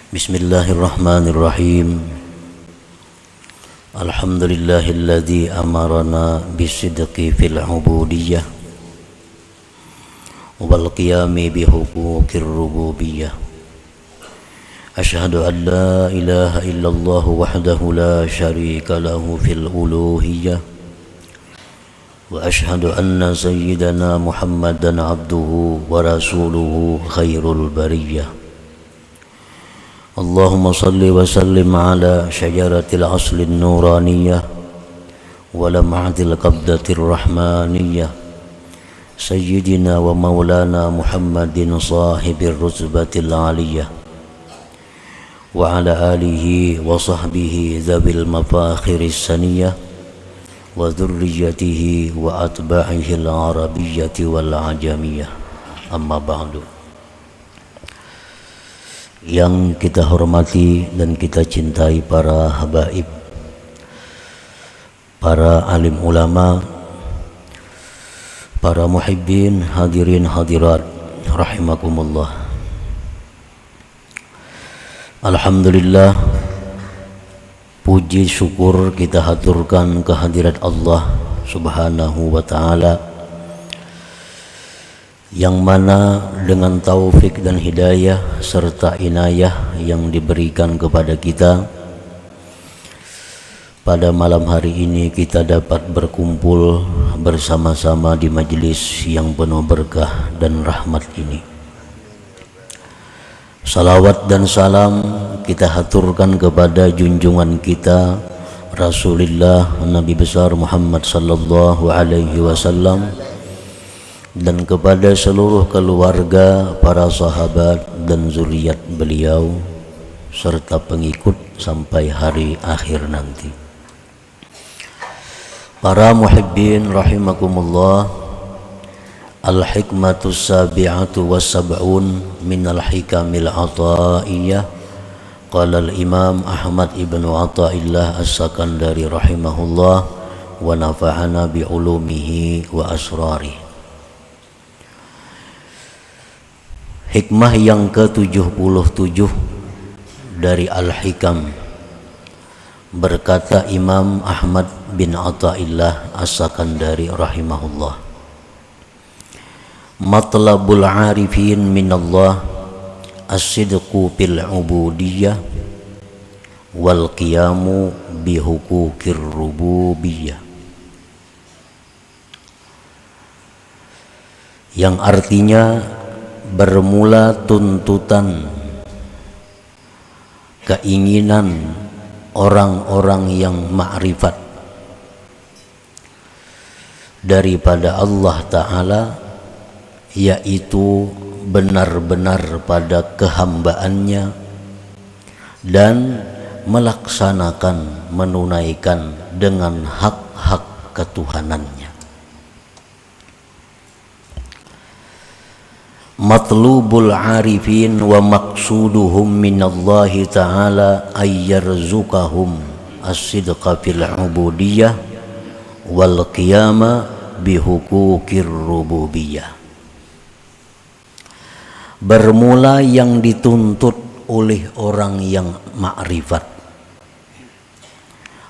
Bismillahirrahmanirrahim. Alhamdulillahilladzi amarana bisidqi fil ubudiyyah wal qiyami bihuquqir rububiyyah. Asyhadu an la ilaha illallah wahdahu la syarika lahu fil uluhiyyah wa asyhadu anna sayyidana Muhammadan abduhu wa rasuluhu khairul bariyyah. Allahumma salli wa sallim ala syajaratil aslin nuraniyah wa lam'atil qabdatir rahmaniyah sayyidina wa maulana Muhammadin sahibir rutbatil aliyah wa ala alihi wa sahbihi dhabil mafakhiris saniyah wa dhurriyyatihi wa atba'ihi al-arabiyyati wal ajamiyah. Amma ba'du. Yang kita hormati dan kita cintai para habaib, para alim ulama, para muhibbin, hadirin hadirat rahimakumullah. Alhamdulillah, puji syukur kita haturkan kehadirat Allah Subhanahu wa ta'ala, yang mana dengan taufik dan hidayah serta inayah yang diberikan kepada kita, pada malam hari ini kita dapat berkumpul bersama-sama di majelis yang penuh berkah dan rahmat ini. Salawat dan salam kita haturkan kepada junjungan kita Rasulullah Nabi besar Muhammad sallallahu alaihi wasallam, dan kepada seluruh keluarga, para sahabat dan zuriat beliau serta pengikut sampai hari akhir nanti. Para muhibbin rahimakumullah, al-hikmatus sabi'atu was-sab'un minal hikamil ataiyah. Qala al-imam Ahmad ibn Athaillah as-Sakandari rahimahullah wa nafa'ana bi ulumihi wa asrarihi. Hikmah yang ke-77 dari Al-Hikam, berkata Imam Ahmad bin Athaillah As-Sakandari rahimahullah, matlabul arifin minallah as-sidqu fil ubudiyyah wal qiyamu bihuquqir rububiyyah, yang artinya bermula tuntutan keinginan orang-orang yang ma'rifat daripada Allah Ta'ala, yaitu benar-benar pada kehambaannya dan melaksanakan, menunaikan dengan hak-hak ketuhanannya. Matlubul arifin wa maqsuduhum minallahi ta'ala ayyarzuqahum as-sidqa fil ubudiyyah wal qiyama bihuquqir rububiyyah. Bermula yang dituntut oleh orang yang ma'rifat,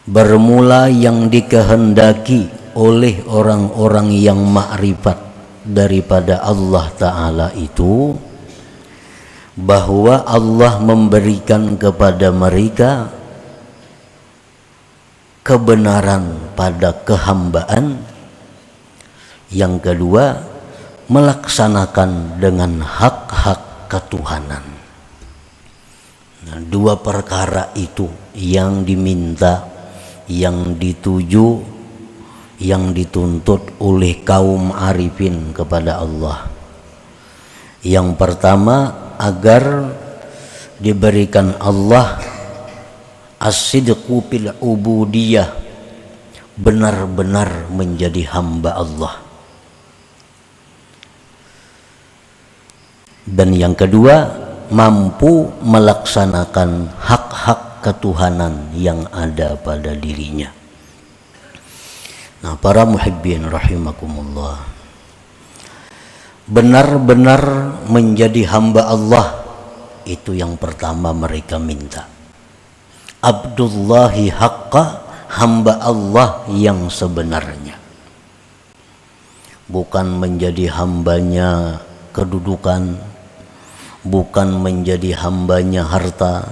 bermula yang dikehendaki oleh orang-orang yang ma'rifat daripada Allah Ta'ala itu, bahwa Allah memberikan kepada mereka kebenaran pada kehambaan. Yang kedua, melaksanakan dengan hak-hak ketuhanan. Nah, dua perkara itu yang diminta, yang dituju, yang dituntut oleh kaum arifin kepada Allah. Yang pertama, agar diberikan Allah as-sidqu fil ubudiyyah, benar-benar menjadi hamba Allah. Dan yang kedua, mampu melaksanakan hak-hak ketuhanan yang ada pada dirinya. Nah, para muhibbin rahimakumullah, benar-benar menjadi hamba Allah itu yang pertama mereka minta. Abdullahi haqqa, hamba Allah yang sebenarnya. Bukan menjadi hambanya kedudukan, bukan menjadi hambanya harta,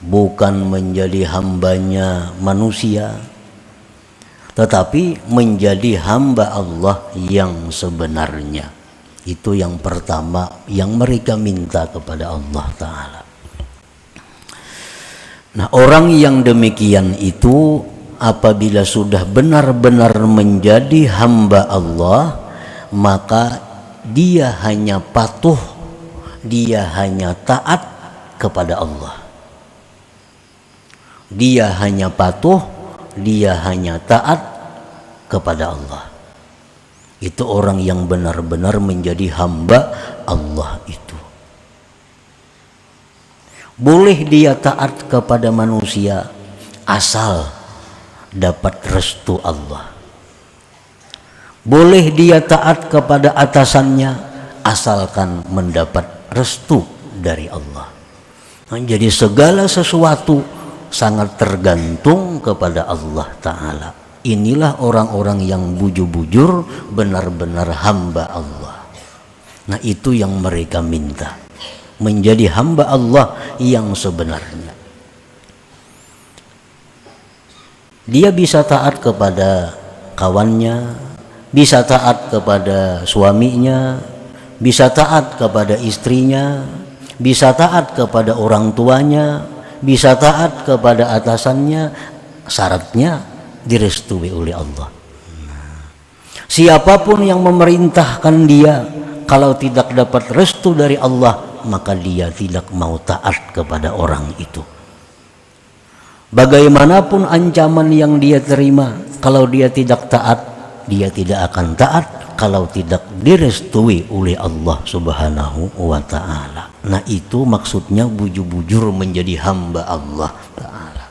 bukan menjadi hambanya manusia, tetapi menjadi hamba Allah yang sebenarnya. Itu yang pertama yang mereka minta kepada Allah Ta'ala. Nah, orang yang demikian itu apabila sudah benar-benar menjadi hamba Allah, maka dia hanya patuh, dia hanya taat kepada Allah. Dia hanya patuh, dia hanya taat kepada Allah. Itu orang yang benar-benar menjadi hamba Allah itu. Boleh dia taat kepada manusia asal dapat restu Allah. Boleh dia taat kepada atasannya asalkan mendapat restu dari Allah. Nah, jadi segala sesuatu sangat tergantung kepada Allah Ta'ala. Inilah orang-orang yang bujur-bujur benar-benar hamba Allah. Nah, itu yang mereka minta, menjadi hamba Allah yang sebenarnya. Dia bisa taat kepada kawannya, bisa taat kepada suaminya, bisa taat kepada istrinya, bisa taat kepada orang tuanya, bisa taat kepada atasannya. Syaratnya direstui oleh Allah. Siapapun yang memerintahkan dia, kalau tidak dapat restu dari Allah, maka dia tidak mau taat kepada orang itu. Bagaimanapun ancaman yang dia terima, kalau dia tidak taat, dia tidak akan taat kalau tidak direstui oleh Allah Subhanahu wa Ta'ala. Nah, itu maksudnya bujur-bujur menjadi hamba Allah Ta'ala.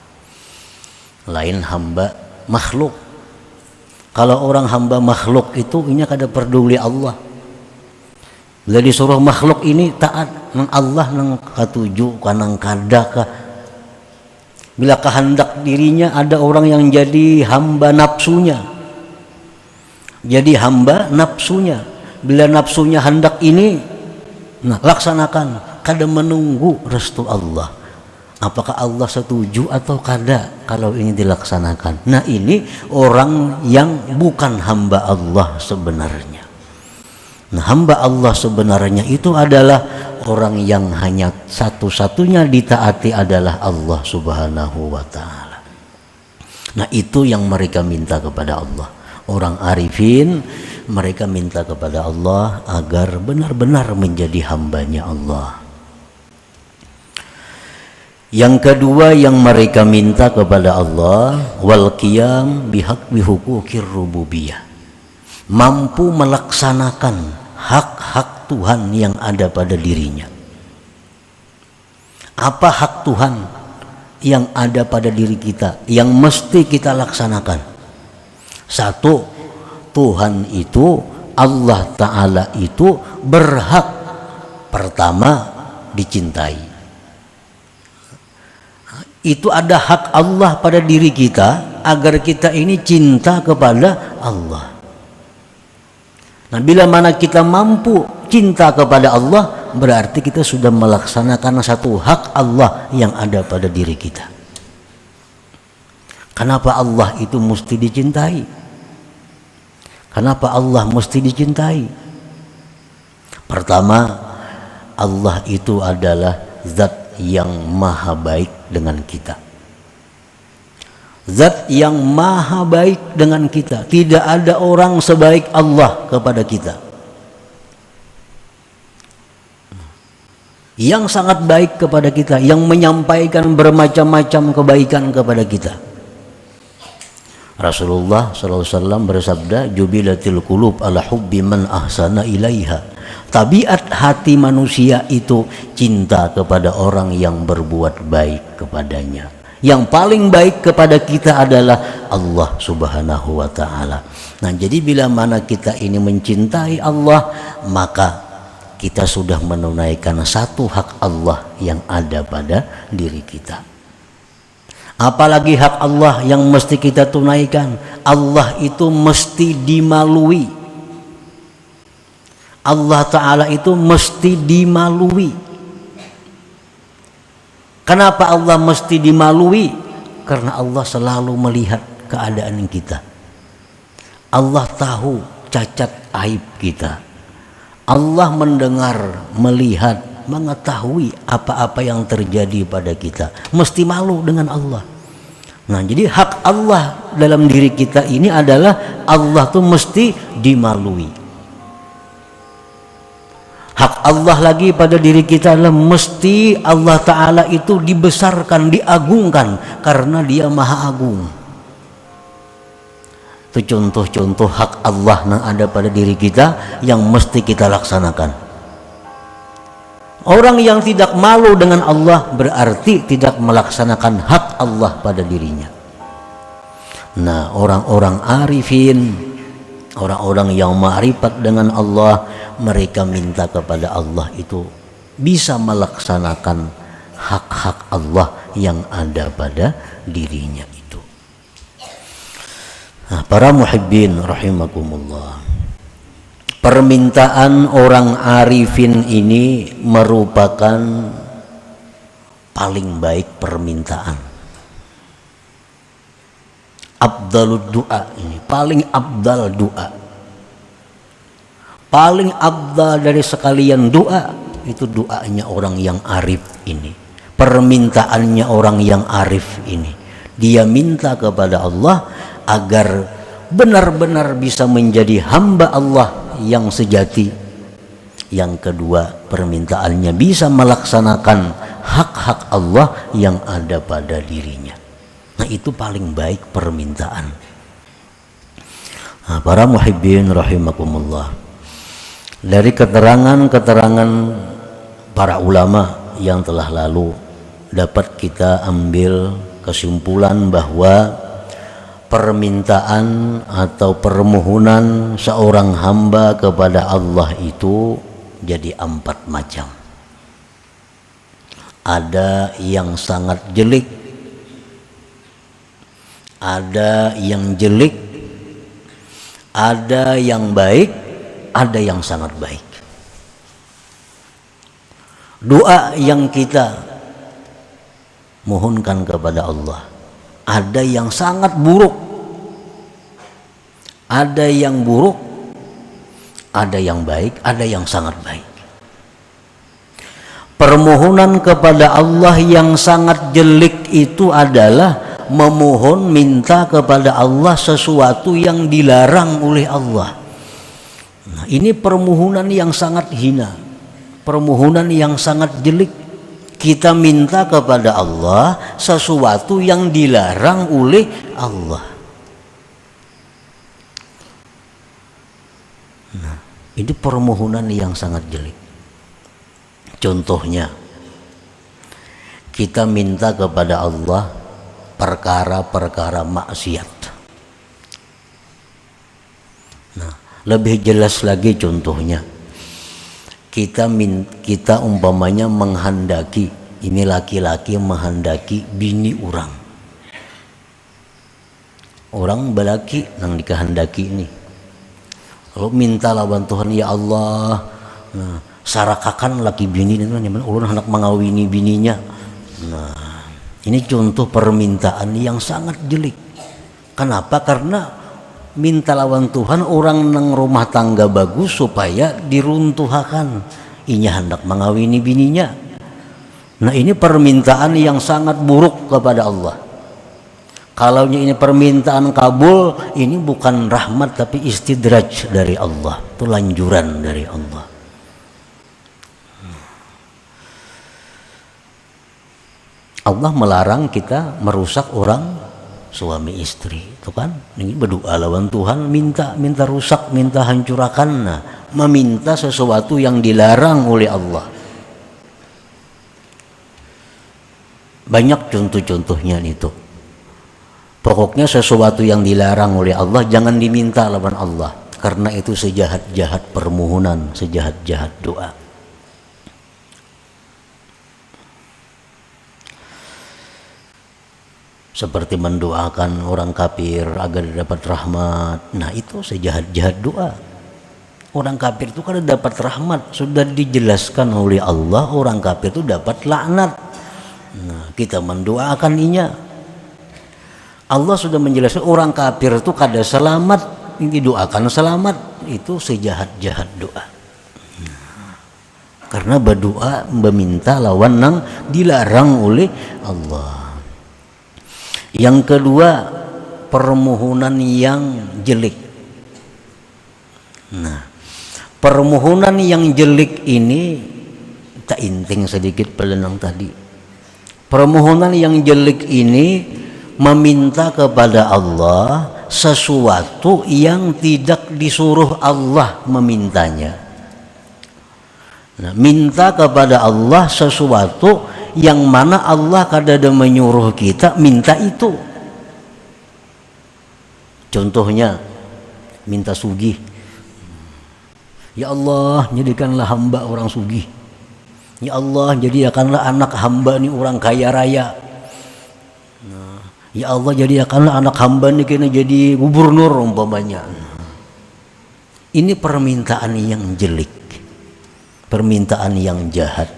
Lain hamba makhluk. Kalau orang hamba makhluk itu ini kada peduli Allah. Bila disuruh makhluk ini taat nang Allah nang katuju kanang kadaka. Bila kehendak dirinya, ada orang yang jadi hamba nafsunya. Jadi hamba nafsunya. Bila nafsunya hendak ini, nah laksanakan, kada menunggu restu Allah. Apakah Allah setuju atau kada kalau ini dilaksanakan? Nah, ini orang yang bukan hamba Allah sebenarnya. Nah, hamba Allah sebenarnya itu adalah orang yang hanya satu-satunya ditaati adalah Allah Subhanahu wa Ta'ala. Nah, itu yang mereka minta kepada Allah. Orang arifin, mereka minta kepada Allah agar benar-benar menjadi hambanya Allah. Yang kedua yang mereka minta kepada Allah, wal qiyam bihaqqi huquqir rububiyah. Mampu melaksanakan hak-hak Tuhan yang ada pada dirinya. Apa hak Tuhan yang ada pada diri kita yang mesti kita laksanakan? Satu, Tuhan itu, Allah Ta'ala itu berhak pertama dicintai. Itu ada hak Allah pada diri kita agar kita ini cinta kepada Allah. Nah, bila mana kita mampu cinta kepada Allah, berarti kita sudah melaksanakan satu hak Allah yang ada pada diri kita. Kenapa Allah itu mesti dicintai? Kenapa Allah mesti dicintai? Pertama, Allah itu adalah zat yang maha baik dengan kita. Zat yang maha baik dengan kita. Tidak ada orang sebaik Allah kepada kita. Yang sangat baik kepada kita, yang menyampaikan bermacam-macam kebaikan kepada kita. Rasulullah SAW bersabda, jubilatil qulub ala hubbi man ahsana ilaiha. Tabiat hati manusia itu cinta kepada orang yang berbuat baik kepadanya. Yang paling baik kepada kita adalah Allah Subhanahu wa Ta'ala. Nah, jadi bila mana kita ini mencintai Allah, maka kita sudah menunaikan satu hak Allah yang ada pada diri kita. Apalagi hak Allah yang mesti kita tunaikan. Allah itu mesti dimalui. Allah Ta'ala itu mesti dimalui. Kenapa Allah mesti dimalui? Karena Allah selalu melihat keadaan kita. Allah tahu cacat aib kita. Allah mendengar, melihat, mengetahui apa-apa yang terjadi pada kita. Mesti malu dengan Allah. Nah, jadi hak Allah dalam diri kita ini adalah Allah tuh mesti dimalui. Hak Allah lagi pada diri kita adalah mesti Allah Ta'ala itu dibesarkan, diagungkan karena Dia Maha Agung. Itu contoh-contoh hak Allah yang ada pada diri kita yang mesti kita laksanakan. Orang yang tidak malu dengan Allah berarti tidak melaksanakan hak Allah pada dirinya. Nah, orang-orang arifin, orang-orang yang ma'rifat dengan Allah, mereka minta kepada Allah itu bisa melaksanakan hak-hak Allah yang ada pada dirinya itu. Nah, para muhibbin rahimakumullah, permintaan orang arifin ini merupakan paling baik permintaan. Abdalud doa ini, paling abdal doa. Paling abdal dari sekalian doa itu doanya orang yang arif ini. Permintaannya orang yang arif ini. Dia minta kepada Allah agar benar-benar bisa menjadi hamba Allah yang sejati. Yang kedua, permintaannya bisa melaksanakan hak-hak Allah yang ada pada dirinya. Nah, itu paling baik permintaan. Nah, para muhibbin rahimakumullah, dari keterangan-keterangan para ulama yang telah lalu dapat kita ambil kesimpulan bahwa permintaan atau permohonan seorang hamba kepada Allah itu jadi 4 macam. Ada yang sangat jelek, ada yang jelek, ada yang baik, ada yang sangat baik. Doa yang kita mohonkan kepada Allah, ada yang sangat buruk, ada yang buruk, ada yang baik, ada yang sangat baik. Permohonan kepada Allah yang sangat jelek itu adalah memohon minta kepada Allah sesuatu yang dilarang oleh Allah. Nah, ini permohonan yang sangat hina, permohonan yang sangat jelek. Kita minta kepada Allah sesuatu yang dilarang oleh Allah. Nah, ini permohonan yang sangat jelek. Contohnya, kita minta kepada Allah perkara-perkara maksiat. Nah, lebih jelas lagi contohnya, kita umpamanya menghendaki, ini laki-laki menghendaki bini orang belaki nang dikehendaki ini, lalu minta lawan Tuhan, ya Allah, nah, sarakakan laki bini ini, ulun hendak mengawini bininya. Nah, ini contoh permintaan yang sangat jelek. Kenapa? Karena minta lawan Tuhan orang nang rumah tangga bagus supaya diruntuhakan, inya hendak mengawini bininya. Nah, ini permintaan yang sangat buruk kepada Allah. Kalau ini permintaan kabul, ini bukan rahmat tapi istidraj dari Allah, itu lanjuran dari Allah. Allah melarang kita merusak orang suami istri, itu kan? Ini berdoa lawan Tuhan, minta rusak, minta hancurkan, nah, meminta sesuatu yang dilarang oleh Allah. Banyak contoh-contohnya itu. Pokoknya sesuatu yang dilarang oleh Allah jangan diminta lawan Allah, karena itu sejahat-jahat permohonan, sejahat-jahat doa. seperti mendoakan orang kafir agar dapat rahmat. Nah itu sejahat-jahat doa. Orang kafir itu kalau dapat rahmat sudah dijelaskan oleh Allah, orang kafir itu dapat laknat. Nah kita mendoakan inya. Allah sudah menjelaskan orang kafir itu kada selamat, ini doakan selamat. Itu sejahat-jahat doa. Karena berdoa meminta lawan nang dilarang oleh Allah. Yang kedua, permohonan yang jelek. Nah, permohonan yang jelek ini tak inting sedikit pelenang tadi. Permohonan yang jelek ini meminta kepada Allah sesuatu yang tidak disuruh Allah memintanya. Nah, minta kepada Allah sesuatu yang mana Allah kadang menyuruh kita minta itu. Contohnya minta sugih. Ya Allah, jadikanlah hamba orang sugih. Ya Allah, jadikanlah anak hamba ini orang kaya raya. Nah, ya Allah, jadikanlah anak hamba ini kena jadi gubernur umpamanya. Ini permintaan yang jelek, permintaan yang jahat.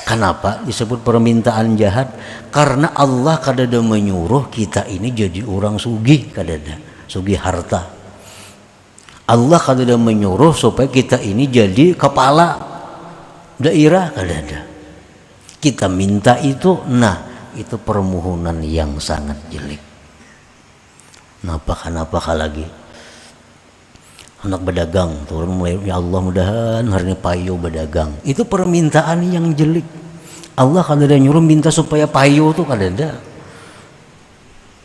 Kenapa disebut permintaan jahat? Karena Allah kadang menyuruh kita ini jadi orang sugih, kadang sugih harta. Allah kadang menyuruh supaya kita ini jadi kepala daerah, kadang kita minta itu. Nah itu permohonan yang sangat jelek. Kenapa lagi anak berdagang turun mulai, ya Allah mudahan hari ini payu berdagang, itu permintaan yang jelek. Allah kalau ada nyuruh minta supaya payu tuh kada ada.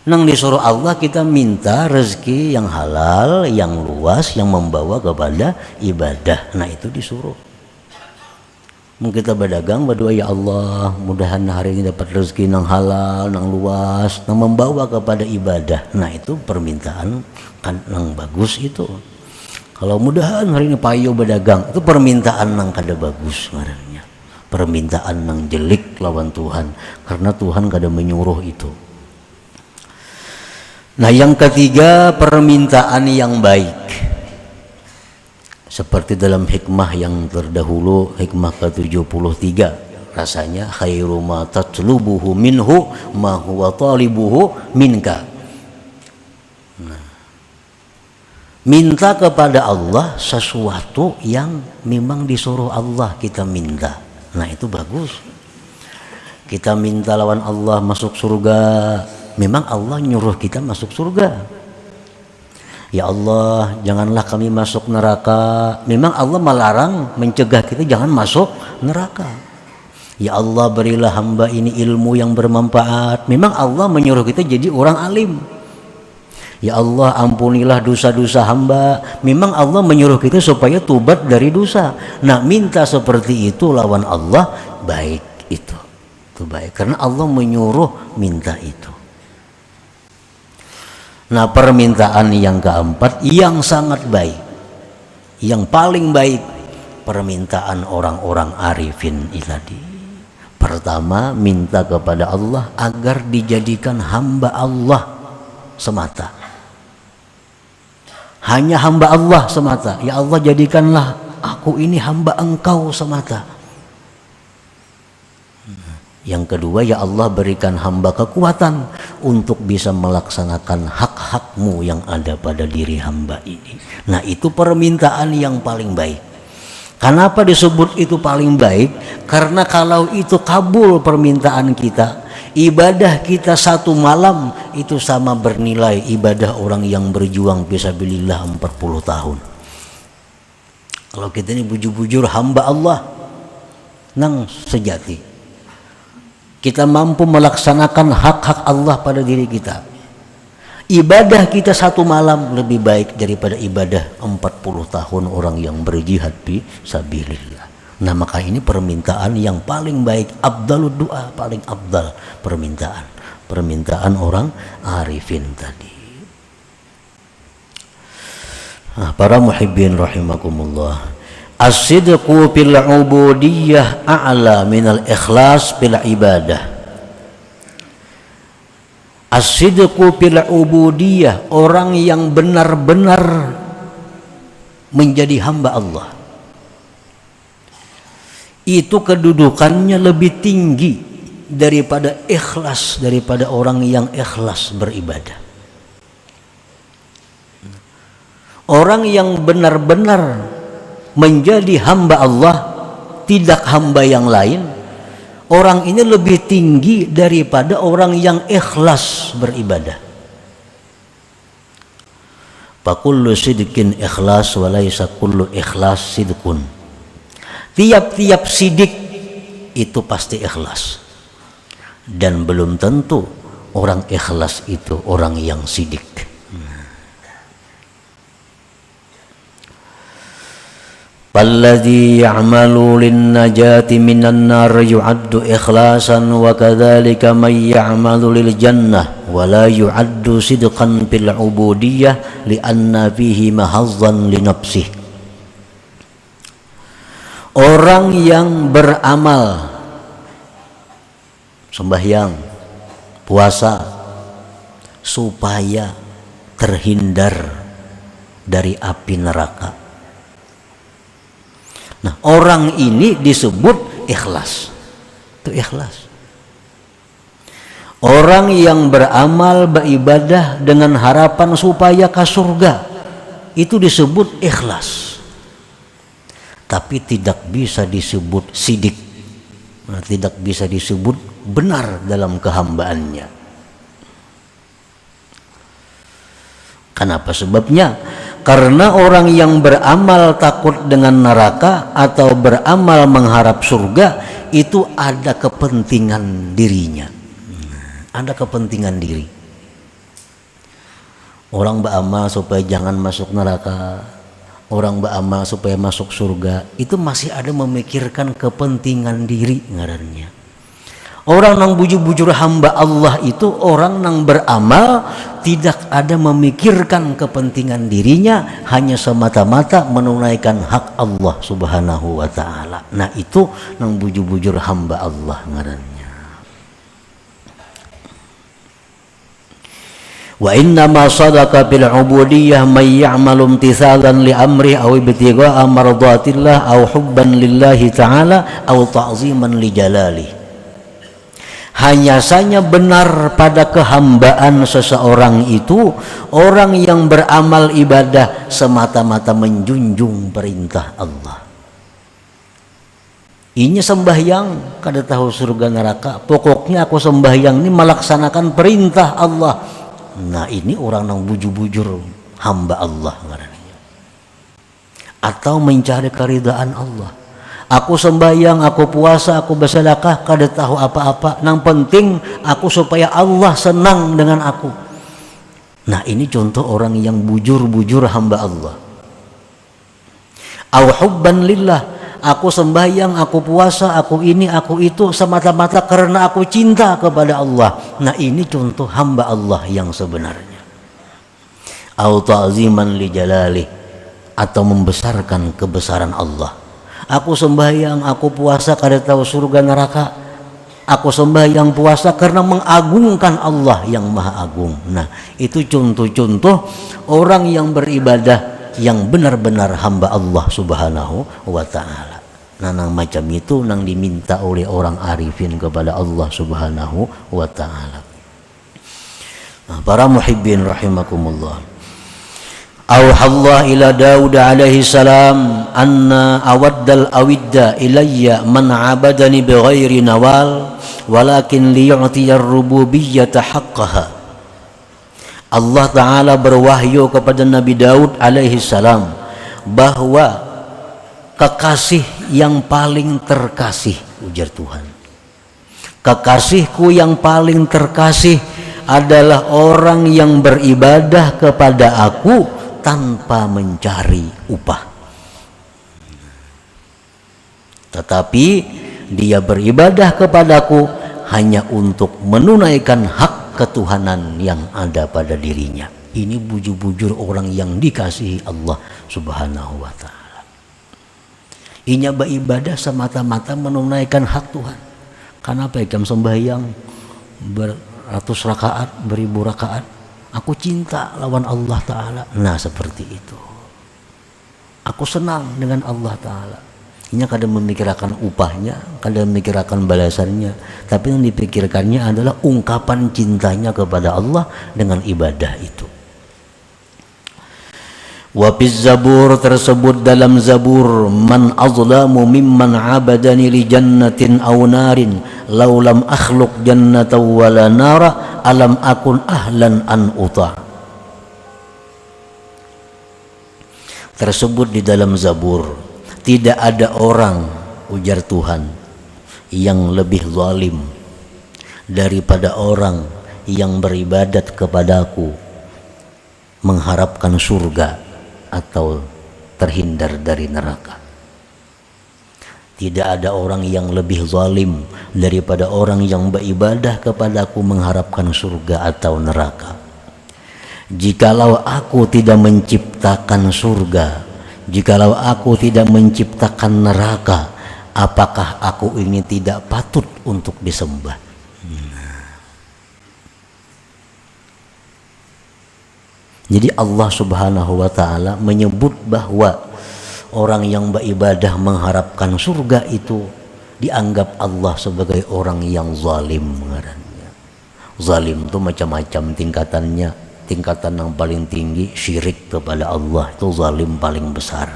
Nang disuruh Allah kita minta rezeki yang halal, yang luas, yang membawa kepada ibadah. Nah itu disuruh. Mungkin kita berdagang berdoa, ya Allah mudahan hari ini dapat rezeki yang halal, yang luas, yang membawa kepada ibadah. Nah itu permintaan kan yang bagus itu. Kalau mudahan hari ini payu berdagang, itu permintaan yang kada bagus sebenarnya. Permintaan yang jelek lawan Tuhan, karena Tuhan kada menyuruh itu. Nah yang ketiga, permintaan yang baik. Seperti dalam hikmah yang terdahulu, hikmah ke-73, rasanya khairu ma tatlubuhu minhu ma huwa talibuhu minka. Minta kepada Allah sesuatu yang memang disuruh Allah kita minta. Nah itu bagus. Kita minta lawan Allah masuk surga, memang Allah nyuruh kita masuk surga. Ya Allah janganlah kami masuk neraka, memang Allah melarang, mencegah kita jangan masuk neraka. Ya Allah berilah hamba ini ilmu yang bermanfaat, memang Allah menyuruh kita jadi orang alim. Ya Allah ampunilah dosa-dosa hamba, memang Allah menyuruh kita supaya tobat dari dosa. Nah minta seperti itu lawan Allah baik itu baik, karena Allah menyuruh minta itu. Nah permintaan yang keempat yang sangat baik, yang paling baik, permintaan orang-orang arifin ini tadi. Pertama minta kepada Allah agar dijadikan hamba Allah semata. Hanya hamba Allah semata. Ya Allah jadikanlah aku ini hamba Engkau semata. Yang kedua, ya Allah berikan hamba kekuatan untuk bisa melaksanakan hak-hakmu yang ada pada diri hamba ini. Nah itu permintaan yang paling baik. Kenapa disebut itu paling baik? Karena kalau itu kabul permintaan kita, ibadah kita satu malam itu sama bernilai ibadah orang yang berjuang fisabilillah 40 tahun. Kalau kita ini bujur-bujur hamba Allah nang sejati, kita mampu melaksanakan hak-hak Allah pada diri kita, ibadah kita satu malam lebih baik daripada ibadah 40 tahun orang yang berjihad fisabilillah. Nah maka ini permintaan yang paling baik, afdalud doa, paling afdal permintaan orang arifin tadi. Nah, para muhibbin rahimakumullah, as-sidqu fil ubudiyyah a'la minal ikhlas fil ibadah. As-sidqu fil ubudiyah, orang yang benar-benar menjadi hamba Allah, itu kedudukannya lebih tinggi daripada ikhlas, daripada orang yang ikhlas beribadah. Orang yang benar-benar menjadi hamba Allah, tidak hamba yang lain, orang ini lebih tinggi daripada orang yang ikhlas beribadah. Fakullu sidqin ikhlas walaysa kullu ikhlas sidqun. Tiap-tiap sidik itu pasti ikhlas, dan belum tentu orang ikhlas itu orang yang sidik. Falladhi ya'malu lin-najati minan nar yu'addu ikhlasan wa kadzalika man ya'malu lil jannah wa la yu'addu sidqan fil ubudiyyah li'anna fihi mahazzan li nafsihi. Orang yang beramal sembahyang, puasa supaya terhindar dari api neraka. Nah, orang ini disebut ikhlas. Itu ikhlas. Orang yang beramal, beribadah dengan harapan supaya ke surga, itu disebut ikhlas. Tapi tidak bisa disebut sidik. Nah, tidak bisa disebut benar dalam kehambaannya. Kenapa sebabnya? Karena orang yang beramal takut dengan neraka atau beramal mengharap surga, itu ada kepentingan dirinya. Ada kepentingan diri. Orang beramal supaya jangan masuk neraka, orang beramal supaya masuk surga, itu masih ada memikirkan kepentingan diri ngarannya. Orang nang bujur-bujur hamba Allah itu orang nang beramal tidak ada memikirkan kepentingan dirinya, hanya semata-mata menunaikan hak Allah Subhanahu wa ta'ala. Nah, itu nang bujur-bujur hamba Allah ngarannya. Wa inna ma sadaqa bil ubudiyyah may ya'malu imtithalan li amri aw ibtigha'a mardatillah aw hubban lillahi ta'ala aw ta'ziman li jalalihi. Hanya saja benar pada kehambaan seseorang itu orang yang beramal ibadah semata-mata menjunjung perintah Allah. Ini sembahyang kada tahu surga neraka, pokoknya aku sembahyang ini melaksanakan perintah Allah. Nah, ini orang yang bujur-bujur hamba Allah ngarannya. Atau mencari keridaan Allah. Aku sembahyang, aku puasa, aku bersedekah, kada tahu apa-apa. Nang penting aku supaya Allah senang dengan aku. Nah, ini contoh orang yang bujur-bujur hamba Allah. Au hubban lillah, aku sembahyang, aku puasa, aku ini, aku itu semata-mata karena aku cinta kepada Allah. Nah, ini contoh hamba Allah yang sebenarnya. Au ta'ziman li jalalih, atau membesarkan kebesaran Allah. Aku sembahyang, aku puasa kada tahu surga neraka. Aku sembahyang puasa karena mengagungkan Allah yang Maha Agung. Nah, itu contoh-contoh orang yang beribadah yang benar-benar hamba Allah Subhanahu wa ta'ala. Nah, nang macam itu nang diminta oleh orang arifin kepada Allah Subhanahu wa ta'ala. Nah, para muhibbin rahimakumullah. Auhallah ila Daud alaihi salam anna awaddal awidda ilayya man abadani bighairi nawal walakin liyu'tiyar rububiyyata haqqaha. Allah Ta'ala berwahyu kepada Nabi Daud alaihi salam bahwa kekasih yang paling terkasih, ujar Tuhan, kekasihku yang paling terkasih adalah orang yang beribadah kepada aku tanpa mencari upah, tetapi dia beribadah kepadaku hanya untuk menunaikan hak ketuhanan yang ada pada dirinya. Ini bujur-bujur orang yang dikasihi Allah Subhanahu wa ta'ala. Inya beribadah semata-mata menunaikan hak Tuhan. Kenapa ikam sembahyang beratus rakaat, beribu rakaat, aku cinta lawan Allah Ta'ala. Nah seperti itu. Aku senang dengan Allah Ta'ala. Ini kadang memikirkan upahnya, kadang memikirkan balasannya, tapi yang dipikirkannya adalah ungkapan cintanya kepada Allah dengan ibadah itu. Wa fiz zabur, tersebut dalam zabur, man azlamu mimman abadani li jannatin aw narin law lam akhluq jannatan wala nara alam akun ahlan an uta. Tersebut di dalam zabur, tidak ada orang, ujar Tuhan, yang lebih zalim daripada orang yang beribadat kepadaku mengharapkan surga atau terhindar dari neraka. Tidak ada orang yang lebih zalim daripada orang yang beribadah kepadaku mengharapkan surga atau neraka. Jikalau aku tidak menciptakan surga, jikalau aku tidak menciptakan neraka, apakah aku ini tidak patut untuk disembah? Jadi Allah Subhanahu wa Ta'ala menyebut bahwa orang yang beribadah mengharapkan surga itu dianggap Allah sebagai orang yang zalim. Zalim itu macam-macam tingkatannya. Tingkatan yang paling tinggi syirik kepada Allah, itu zalim paling besar.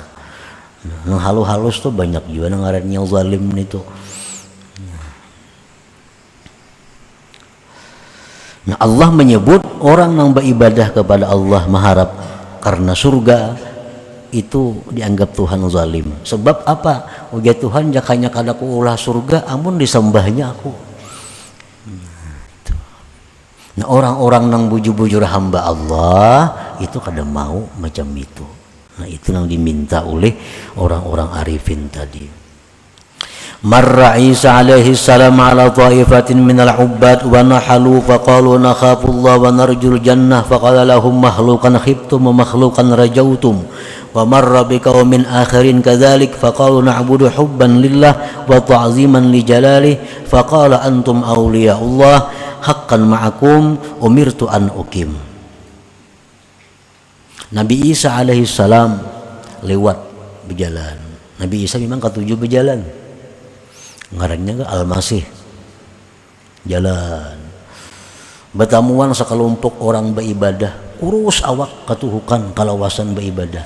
Yang halus-halus tuh banyak juga ngarannya zalim itu. Nah Allah menyebut orang yang beribadah kepada Allah mengharap karena surga itu dianggap Tuhan zalim. Sebab apa? Ujar Tuhan jakanya kadaku ulah surga amun disembahnya aku. Nah orang-orang yang bujur-bujur hamba Allah itu kadang mau macam itu. Nah itu yang diminta oleh orang-orang arifin tadi. Marra Isa alaihi salam ala ta'ifatin minal ubbad wa nahalu faqalu nakhafullah wa narjul jannah faqala lahum makhluqan khibtum wa makhluqan rajautum wa marra biqaumin akharin kadzalik faqalu na'budu hubban lillah wa ta'ziman li jalalih faqala antum awliyaullah haqqan ma'akum umirtu an ukim. Nabi Isa alaihi salam lewat berjalan. Nabi Isa memang ketujuh berjalan. Ngarannya ke Al-Masih. Jalan. Bertamuan sekelompok orang beribadah, kurus awak katuhukan kalawasan beribadah.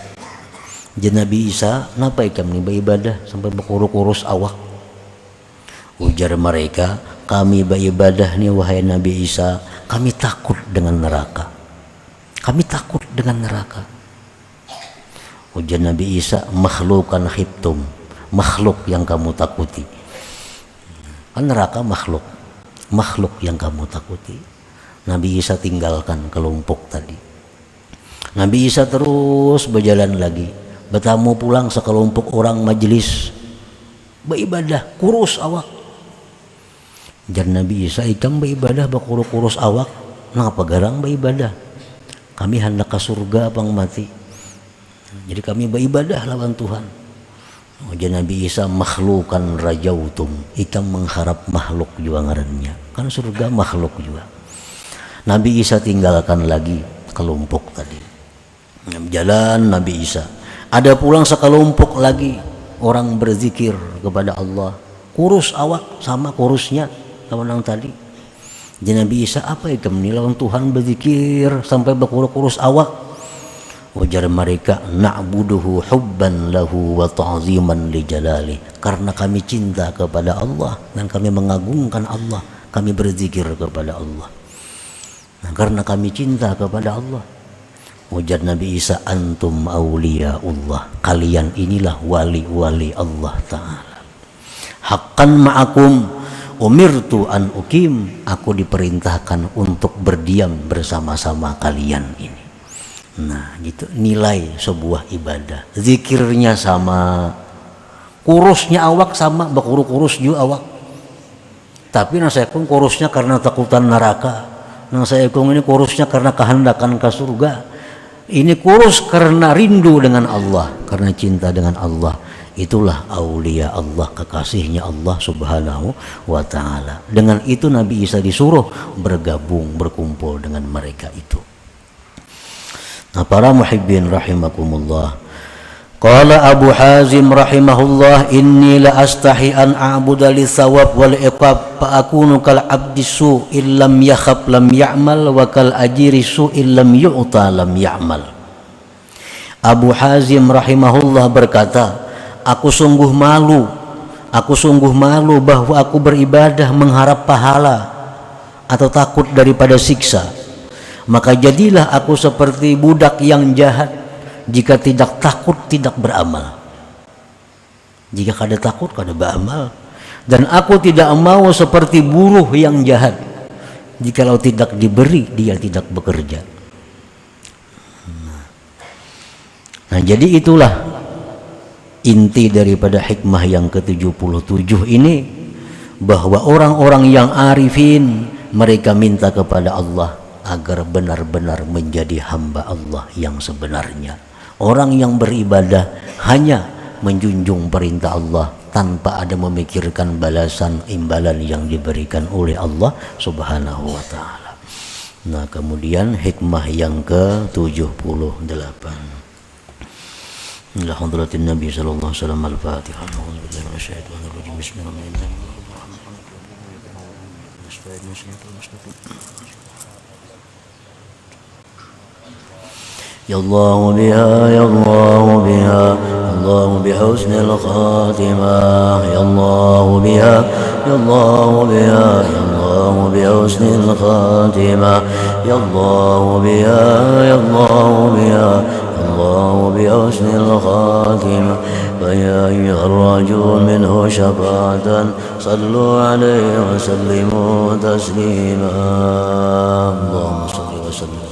Jadi Nabi Isa, napa ikam ni beribadah sampai berkurus-kurus awak? Ujar mereka, kami beribadah nih wahai Nabi Isa, kami takut dengan neraka. Kami takut dengan neraka. Ujar Nabi Isa, makhlukan khibtum, makhluk yang kamu takuti. Kan neraka makhluk, makhluk yang kamu takuti. Nabi Isa tinggalkan kelompok tadi. Nabi Isa terus berjalan lagi, bertamu pulang sekelompok orang majelis beribadah, kurus awak. Jan Nabi Isa, ikam beribadah berkurus awak, ngapa garang beribadah? Kami hendak ke surga bang mati. Jadi kami beribadah lawan Tuhan. Jan Nabi Isa, makhlukan rajautum, ikam mengharap makhluk juga ngarannya. Kan surga makhluk juga. Nabi Isa tinggalkan lagi kelompok tadi. Jalan Nabi Isa. Ada pulang sekelompok lagi orang berzikir kepada Allah. Kurus awak sama kurusnya lawan yang tadi. Jadi Nabi Isa, apa ya kami lawan Tuhan berzikir sampai berkurus-kurus awak? Ujar mereka, na'buduhu hubban lahu wa ta'ziman li jalali. Karena kami cinta kepada Allah dan kami mengagungkan Allah, kami berzikir kepada Allah. Nah, karena kami cinta kepada Allah. Ujar Nabi Isa, antum awliyaullah, kalian inilah wali-wali Allah Ta'ala. Haqqan ma'akum umirtu an ukim, aku diperintahkan untuk berdiam bersama-sama kalian ini. Nah gitu nilai sebuah ibadah. Zikirnya sama, kurusnya awak sama, berkurus-kurus juga awak. Tapi nang saya pun kurusnya karena takutan neraka, nang saya pun ini kurusnya karena kehendakan ke surga. Ini kurus karena rindu dengan Allah, karena cinta dengan Allah. Itulah aulia Allah, kekasihnya Allah subhanahu wa ta'ala. Dengan itu Nabi Isa disuruh bergabung, berkumpul dengan mereka itu. Nah, para muhibbin rahimakumullah, qala Abu Hazim rahimahullah, inni la astahi an a'buda li thawab wal iqab fa akunu kal abdi su illam yakhaf lam ya'mal wa kal ajiri su illam yu'ta lam ya'mal. Abu Hazim rahimahullah berkata, aku sungguh malu bahwa aku beribadah mengharap pahala atau takut daripada siksa. Maka jadilah aku seperti budak yang jahat, jika tidak takut tidak beramal. Jika kada takut kada beramal. Dan aku tidak mau seperti buruh yang jahat, jikalau tidak diberi dia tidak bekerja. Nah, jadi itulah inti daripada hikmah yang ke-77 ini, bahwa orang-orang yang arifin mereka minta kepada Allah agar benar-benar menjadi hamba Allah yang sebenarnya. Orang yang beribadah hanya menjunjung perintah Allah tanpa ada memikirkan balasan imbalan yang diberikan oleh Allah subhanahu wa ta'ala. Nah, kemudian hikmah yang ke-78. Ila hadratin Nabi sallallahu alaihi wasallam. Al-Fatihah. A'udzubillahi minasyaitonir rajim. Bismillahirrahmanirrahim. Ya Allah biha, ya Allah biha, Allah bihusnil khatimah. Ya Allah biha, ya Allah biha, ya Allah bihusnil khatimah. Ya Allah biha, ya Allah biha, الله بحسن الخاتمة. فيا أيها الرجل منه شفاعة صلوا عليه وسلموا تسليما. اللهم صل وسلم